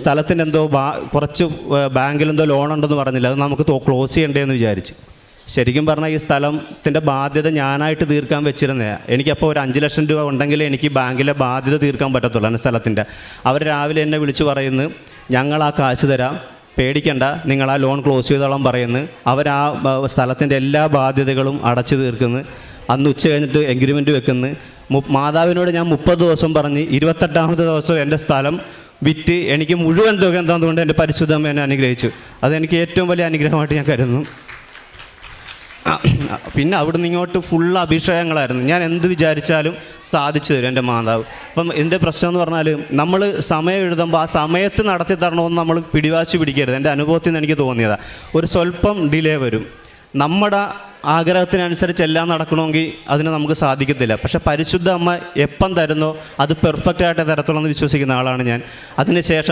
സ്ഥലത്തിൻ്റെ എന്തോ കുറച്ച് ബാങ്കിലെന്തോ ലോൺ ഉണ്ടെന്ന് പറഞ്ഞില്ല, അത് നമുക്ക് ക്ലോസ് ചെയ്യണ്ടേന്ന് വിചാരിച്ച്. ശരിക്കും പറഞ്ഞാൽ ഈ സ്ഥലത്തിൻ്റെ ബാധ്യത ഞാനായിട്ട് തീർക്കാൻ വെച്ചിരുന്നതാണ്. എനിക്കപ്പോൾ ഒരു 5 ലക്ഷം രൂപ ഉണ്ടെങ്കിലേ എനിക്ക് ബാങ്കിലെ ബാധ്യത തീർക്കാൻ പറ്റത്തുള്ളൂ എൻ്റെ സ്ഥലത്തിൻ്റെ. അവർ രാവിലെ എന്നെ വിളിച്ച് പറയുന്നു, ഞങ്ങൾ ആ കാശ് തരാം, പേടിക്കണ്ട, നിങ്ങൾ ആ ലോൺ ക്ലോസ് ചെയ്തോളാം പറയുന്നു. അവർ ആ സ്ഥലത്തിൻ്റെ എല്ലാ ബാധ്യതകളും അടച്ചു തീർക്കുന്നു. അന്ന് ഉച്ച കഴിഞ്ഞിട്ട് എഗ്രിമെൻറ്റ് വെക്കുന്നു. മാതാവിനോട് ഞാൻ 30 ദിവസം പറഞ്ഞ് 28ാമത്തെ ദിവസം എൻ്റെ സ്ഥലം വിറ്റ് എനിക്ക് മുഴുവൻ തുക എന്താണെന്നുകൊണ്ട് എൻ്റെ പരിശുദ്ധമ്മ എന്നെ അനുഗ്രഹിച്ചു. അതെനിക്ക് ഏറ്റവും വലിയ അനുഗ്രഹമായിട്ട് ഞാൻ കരുതുന്നു. പിന്നെ അവിടുന്ന് ഇങ്ങോട്ട് ഫുൾ അഭിഷേകങ്ങളായിരുന്നു. ഞാൻ എന്ത് വിചാരിച്ചാലും സാധിച്ചു തരും എൻ്റെ മാതാവ്. അപ്പം എൻ്റെ പ്രശ്നം എന്ന് പറഞ്ഞാൽ, നമ്മൾ സമയം എഴുതുമ്പോൾ ആ സമയത്ത് നടത്തി തരണമെന്ന് നമ്മൾ പിടിവാശി പിടിക്കരുത്. എൻ്റെ അനുഭവത്തിൽ നിന്ന് എനിക്ക് തോന്നിയതാണ്. ഒരു സ്വല്പം ഡിലേ വരും. നമ്മുടെ ആഗ്രഹത്തിനനുസരിച്ച് എല്ലാം നടക്കണമെങ്കിൽ അതിന് നമുക്ക് സാധിക്കത്തില്ല. പക്ഷെ പരിശുദ്ധ അമ്മ എപ്പം തരുന്നോ അത് പെർഫെക്റ്റായിട്ട് തരത്തുള്ളൂ എന്ന് വിശ്വസിക്കുന്ന ആളാണ് ഞാൻ. അതിന് ശേഷം